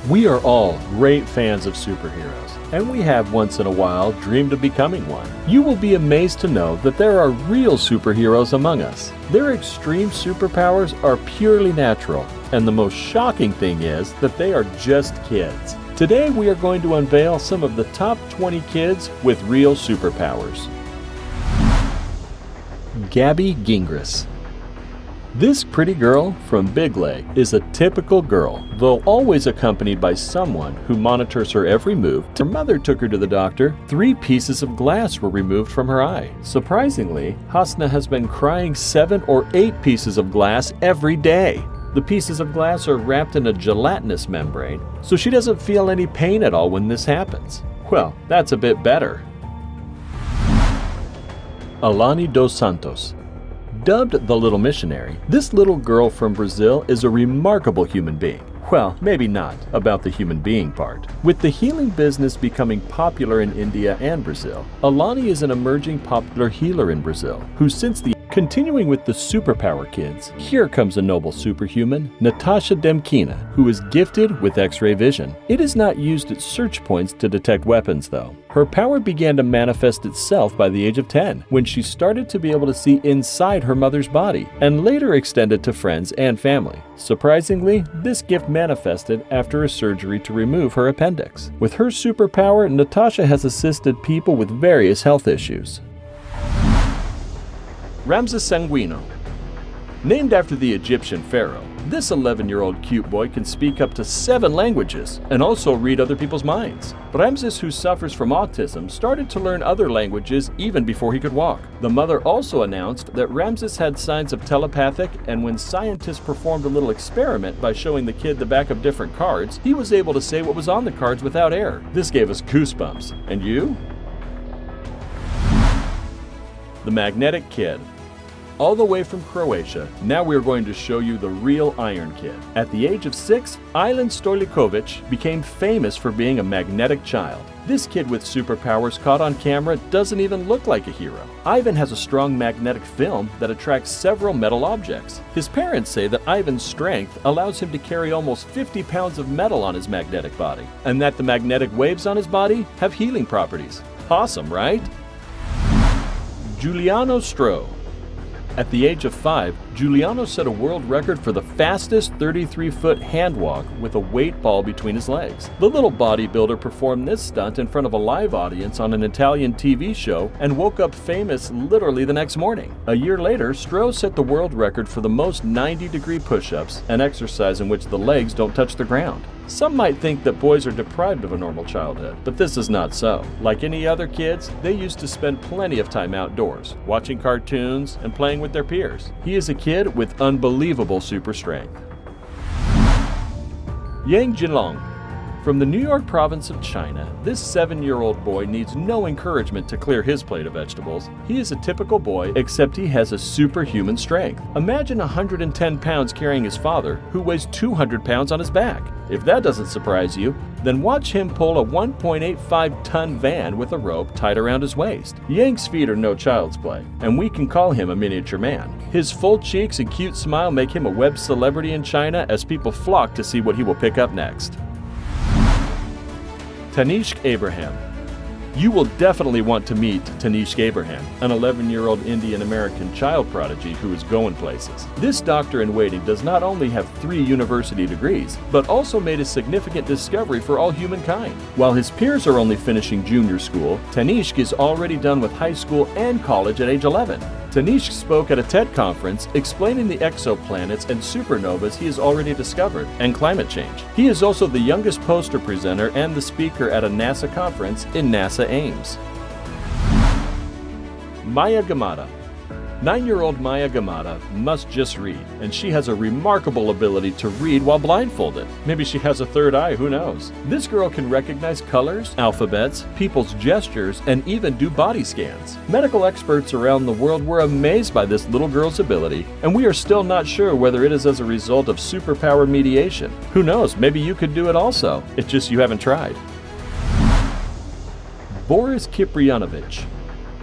We are all great fans of superheroes, and we have once in a while dreamed of becoming one. You will be amazed to know that there are real superheroes among us. Their extreme superpowers are purely natural, and the most shocking thing is that they are just kids. Today we are going to unveil some of the top 20 kids with real superpowers. Gaby Gingras. This pretty girl from Big Leg is a typical girl, though always accompanied by someone who monitors her every move. Her mother took her to the doctor. 3 pieces of glass were removed from her eye. Surprisingly, Hasna has been crying 7 or 8 pieces of glass every day. The pieces of glass are wrapped in a gelatinous membrane, so she doesn't feel any pain at all when this happens. Well, that's a bit better. Alani dos Santos. Dubbed the Little Missionary, this little girl from Brazil is a remarkable human being. Well, maybe not about the human being part. With the healing business becoming popular in India and Brazil, Alani is an emerging popular healer in Brazil, who since the Continuing with the Superpower kids, here comes a noble superhuman, Natasha Demkina, who is gifted with X-ray vision. It is not used at search points to detect weapons though. Her power began to manifest itself by the age of 10, when she started to be able to see inside her mother's body, and later extended to friends and family. Surprisingly, this gift manifested after a surgery to remove her appendix. With her superpower, Natasha has assisted people with various health issues. Ramses Sanguino. Named after the Egyptian pharaoh, this 11-year-old cute boy can speak up to 7 languages and also read other people's minds. Ramses, who suffers from autism, started to learn other languages even before he could walk. The mother also announced that Ramses had signs of telepathic, and when scientists performed a little experiment by showing the kid the back of different cards, he was able to say what was on the cards without error. This gave us goosebumps. And you? The Magnetic Kid. All the way from Croatia, now we are going to show you the real Iron Kid. At the age of 6, Ilan Stojkovic became famous for being a magnetic child. This kid with superpowers caught on camera doesn't even look like a hero. Ivan has a strong magnetic film that attracts several metal objects. His parents say that Ivan's strength allows him to carry almost 50 pounds of metal on his magnetic body, and that the magnetic waves on his body have healing properties. Awesome, right? Giuliano Stro. At the age of 5, Giuliano set a world record for the fastest 33-foot hand walk with a weight ball between his legs. The little bodybuilder performed this stunt in front of a live audience on an Italian TV show and woke up famous literally the next morning. A year later, Stro set the world record for the most 90-degree push-ups, an exercise in which the legs don't touch the ground. Some might think that boys are deprived of a normal childhood, but this is not so. Like any other kids, they used to spend plenty of time outdoors, watching cartoons and playing with their peers. He is a kid with unbelievable super strength. Yang Jinlong. From the New York province of China, this 7-year-old boy needs no encouragement to clear his plate of vegetables. He is a typical boy, except he has a superhuman strength. Imagine 110 pounds carrying his father, who weighs 200 pounds on his back. If that doesn't surprise you, then watch him pull a 1.85-ton van with a rope tied around his waist. Yang's feet are no child's play, and we can call him a miniature man. His full cheeks and cute smile make him a web celebrity in China as people flock to see what he will pick up next. Tanishq Abraham. You will definitely want to meet Tanishq Abraham, an 11-year-old Indian-American child prodigy who is going places. This doctor-in-waiting does not only have 3 university degrees, but also made a significant discovery for all humankind. While his peers are only finishing junior school, Tanishq is already done with high school and college at age 11. Tanishq spoke at a TED conference explaining the exoplanets and supernovas he has already discovered, and climate change. He is also the youngest poster presenter and the speaker at a NASA conference in NASA Ames. Maya Gamada. 9-year-old Maya Gamada must just read, and she has a remarkable ability to read while blindfolded. Maybe she has a third eye, who knows? This girl can recognize colors, alphabets, people's gestures, and even do body scans. Medical experts around the world were amazed by this little girl's ability, and we are still not sure whether it is as a result of superpower mediation. Who knows, maybe you could do it also. It's just you haven't tried. Boris Kiprianovich.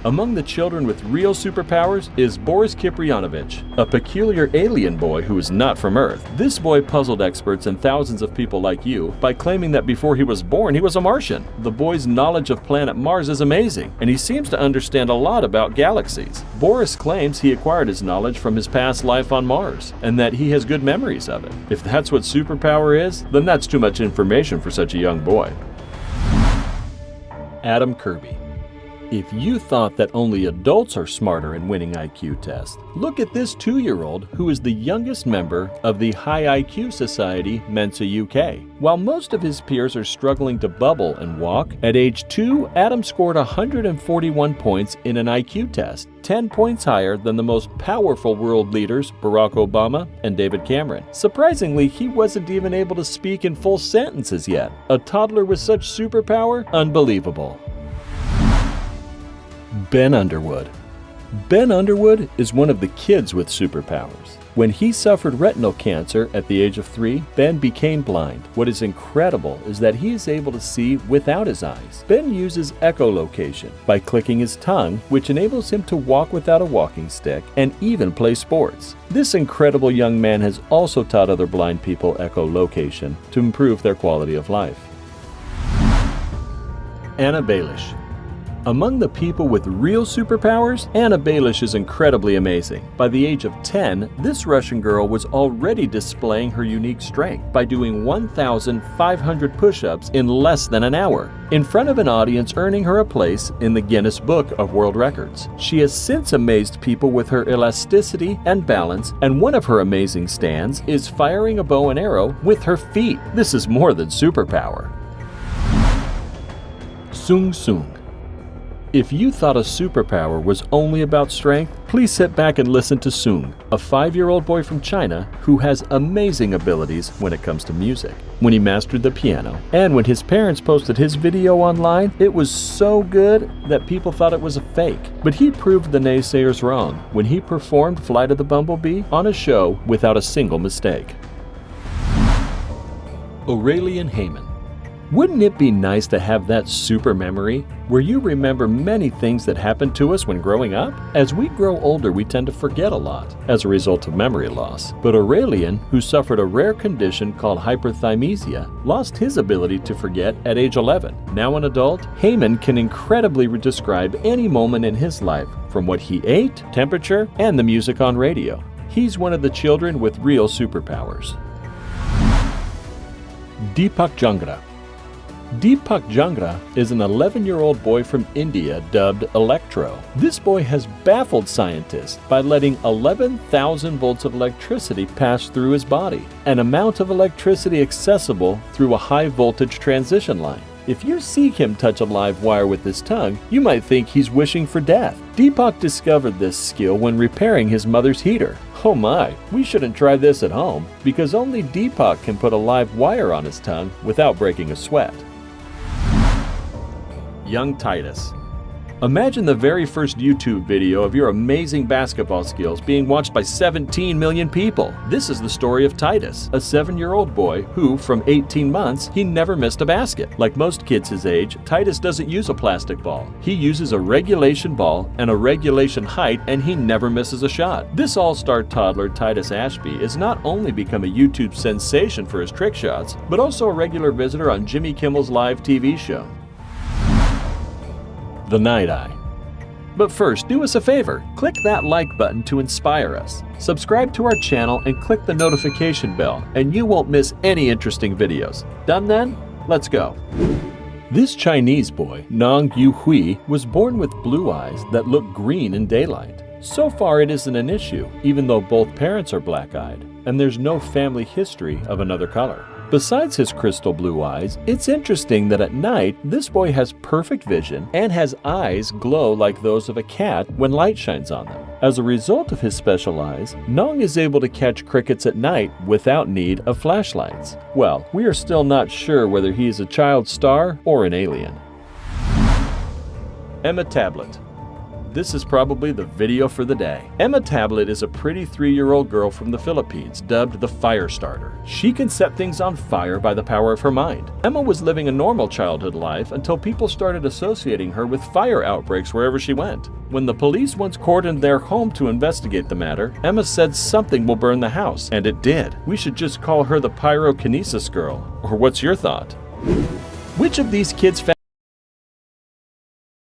Among the children with real superpowers is Boris Kiprianovich, a peculiar alien boy who is not from Earth. This boy puzzled experts and thousands of people like you by claiming that before he was born, he was a Martian. The boy's knowledge of planet Mars is amazing, and he seems to understand a lot about galaxies. Boris claims he acquired his knowledge from his past life on Mars, and that he has good memories of it. If that's what superpower is, then that's too much information for such a young boy. Adam Kirby. If you thought that only adults are smarter in winning IQ tests, look at this 2-year-old who is the youngest member of the High IQ Society Mensa UK. While most of his peers are struggling to bubble and walk, at age 2, Adam scored 141 points in an IQ test, 10 points higher than the most powerful world leaders Barack Obama and David Cameron. Surprisingly, he wasn't even able to speak in full sentences yet. A toddler with such superpower? Unbelievable. Ben Underwood. Ben Underwood is one of the kids with superpowers. When he suffered retinal cancer at the age of 3, Ben became blind. What is incredible is that he is able to see without his eyes. Ben uses echolocation by clicking his tongue, which enables him to walk without a walking stick and even play sports. This incredible young man has also taught other blind people echolocation to improve their quality of life. Anna Baelish. Among the people with real superpowers, Anna Baelish is incredibly amazing. By the age of 10, this Russian girl was already displaying her unique strength by doing 1,500 push-ups in less than an hour, in front of an audience, earning her a place in the Guinness Book of World Records. She has since amazed people with her elasticity and balance, and one of her amazing stands is firing a bow and arrow with her feet. This is more than superpower. Sung Sung. If you thought a superpower was only about strength, please sit back and listen to Sung, a 5-year-old boy from China who has amazing abilities when it comes to music. When he mastered the piano, and when his parents posted his video online, it was so good that people thought it was a fake. But he proved the naysayers wrong when he performed Flight of the Bumblebee on a show without a single mistake. Aurelian Heyman. Wouldn't it be nice to have that super memory where you remember many things that happened to us when growing up? As we grow older, we tend to forget a lot as a result of memory loss. But Aurelian, who suffered a rare condition called hyperthymesia, lost his ability to forget at age 11. Now an adult, Heyman can incredibly describe any moment in his life, from what he ate, temperature, and the music on radio. He's one of the children with real superpowers. Deepak Gingra. Deepak Gingra is an 11-year-old boy from India dubbed Electro. This boy has baffled scientists by letting 11,000 volts of electricity pass through his body, an amount of electricity accessible through a high-voltage transition line. If you see him touch a live wire with his tongue, you might think he's wishing for death. Deepak discovered this skill when repairing his mother's heater. Oh my, we shouldn't try this at home, because only Deepak can put a live wire on his tongue without breaking a sweat. Young Titus. Imagine the very first YouTube video of your amazing basketball skills being watched by 17 million people. This is the story of Titus, a 7-year-old boy who, from 18 months, he never missed a basket. Like most kids his age, Titus doesn't use a plastic ball. He uses a regulation ball and a regulation height, and he never misses a shot. This all-star toddler, Titus Ashby, has not only become a YouTube sensation for his trick shots, but also a regular visitor on Jimmy Kimmel's live TV show. The Night Eye. But first, do us a favor. Click that like button to inspire us. Subscribe to our channel and click the notification bell, and you won't miss any interesting videos. Done then? Let's go. This Chinese boy, Nong Yu Hui, was born with blue eyes that look green in daylight. So far it isn't an issue, even though both parents are black-eyed, and there's no family history of another color. Besides his crystal blue eyes, it's interesting that at night, this boy has perfect vision and has eyes glow like those of a cat when light shines on them. As a result of his special eyes, Nong is able to catch crickets at night without need of flashlights. Well, we are still not sure whether he is a child star or an alien. Emma Tablet. this is probably the video for the day. Emma Tablet is a pretty 3-year-old girl from the Philippines, dubbed the Fire Starter. She can set things on fire by the power of her mind. Emma was living a normal childhood life until people started associating her with fire outbreaks wherever she went. When the police once cordoned their home to investigate the matter, Emma said something will burn the house, and it did. We should just call her the pyrokinesis girl. Or what's your thought? Which of these kids'